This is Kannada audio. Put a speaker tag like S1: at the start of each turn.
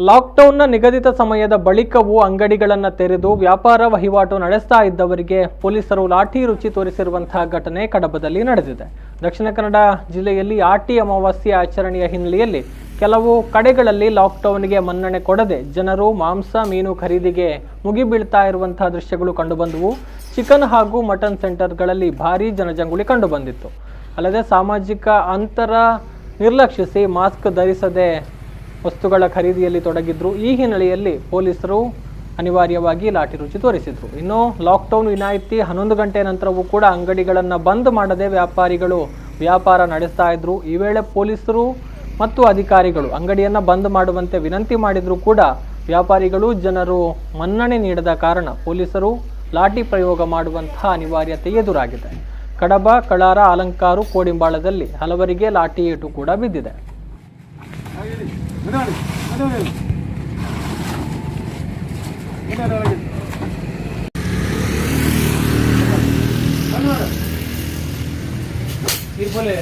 S1: ಲಾಕ್ಡೌನ್ನ ನಿಗದಿತ ಸಮಯದ ಬಳಿಕವೂ ಅಂಗಡಿಗಳನ್ನು ತೆರೆದು ವ್ಯಾಪಾರ ವಹಿವಾಟು ನಡೆಸ್ತಾ ಇದ್ದವರಿಗೆ ಪೊಲೀಸರು ಲಾಠಿ ರುಚಿ ತೋರಿಸಿರುವಂತಹ ಘಟನೆ ಕಡಬದಲ್ಲಿ ನಡೆದಿದೆ. ದಕ್ಷಿಣ ಕನ್ನಡ ಜಿಲ್ಲೆಯಲ್ಲಿ ಆಟಿ ಅಮಾವಾಸ್ಯೆ ಆಚರಣೆಯ ಹಿನ್ನೆಲೆಯಲ್ಲಿ ಕೆಲವು ಕಡೆಗಳಲ್ಲಿ ಲಾಕ್ಡೌನ್ಗೆ ಮನ್ನಣೆ ಕೊಡದೆ ಜನರು ಮಾಂಸ ಮೀನು ಖರೀದಿಗೆ ಮುಗಿಬೀಳ್ತಾ ಇರುವಂತಹ ದೃಶ್ಯಗಳು ಕಂಡುಬಂದವು. ಚಿಕನ್ ಹಾಗೂ ಮಟನ್ ಸೆಂಟರ್ಗಳಲ್ಲಿ ಭಾರೀ ಜನಜಂಗುಳಿ ಕಂಡುಬಂದಿತ್ತು. ಅಲ್ಲದೆ ಸಾಮಾಜಿಕ ಅಂತರ ನಿರ್ಲಕ್ಷಿಸಿ ಮಾಸ್ಕ್ ಧರಿಸದೆ ವಸ್ತುಗಳ ಖರೀದಿಯಲ್ಲಿ ತೊಡಗಿದ್ರು. ಈ ಹಿನ್ನೆಲೆಯಲ್ಲಿ ಪೊಲೀಸರು ಅನಿವಾರ್ಯವಾಗಿ ಲಾಠಿ ರುಚಿ ತೋರಿಸಿದ್ರು. ಇನ್ನು ಲಾಕ್ಡೌನ್ ವಿನಾಯಿತಿ 11 ಗಂಟೆ ನಂತರವೂ ಕೂಡ ಅಂಗಡಿಗಳನ್ನು ಬಂದ್ ಮಾಡದೆ ವ್ಯಾಪಾರಿಗಳು ವ್ಯಾಪಾರ ನಡೆಸ್ತಾ ಇದ್ರು. ಈ ವೇಳೆ ಪೊಲೀಸರು ಮತ್ತು ಅಧಿಕಾರಿಗಳು ಅಂಗಡಿಯನ್ನು ಬಂದ್ ಮಾಡುವಂತೆ ವಿನಂತಿ ಮಾಡಿದ್ರು ಕೂಡ ವ್ಯಾಪಾರಿಗಳು ಜನರು ಮನ್ನಣೆ ನೀಡದ ಕಾರಣ ಪೊಲೀಸರು ಲಾಠಿ ಪ್ರಯೋಗ ಮಾಡುವಂತಹ ಅನಿವಾರ್ಯತೆ ಎದುರಾಗಿದೆ. ಕಡಬ, ಕಳಾರ, ಅಲಂಕಾರು, ಕೋಡಿಂಬಾಳದಲ್ಲಿ ಹಲವರಿಗೆ ಲಾಠಿ ಏಟು ಕೂಡ ಬಿದ್ದಿದೆ.
S2: बोले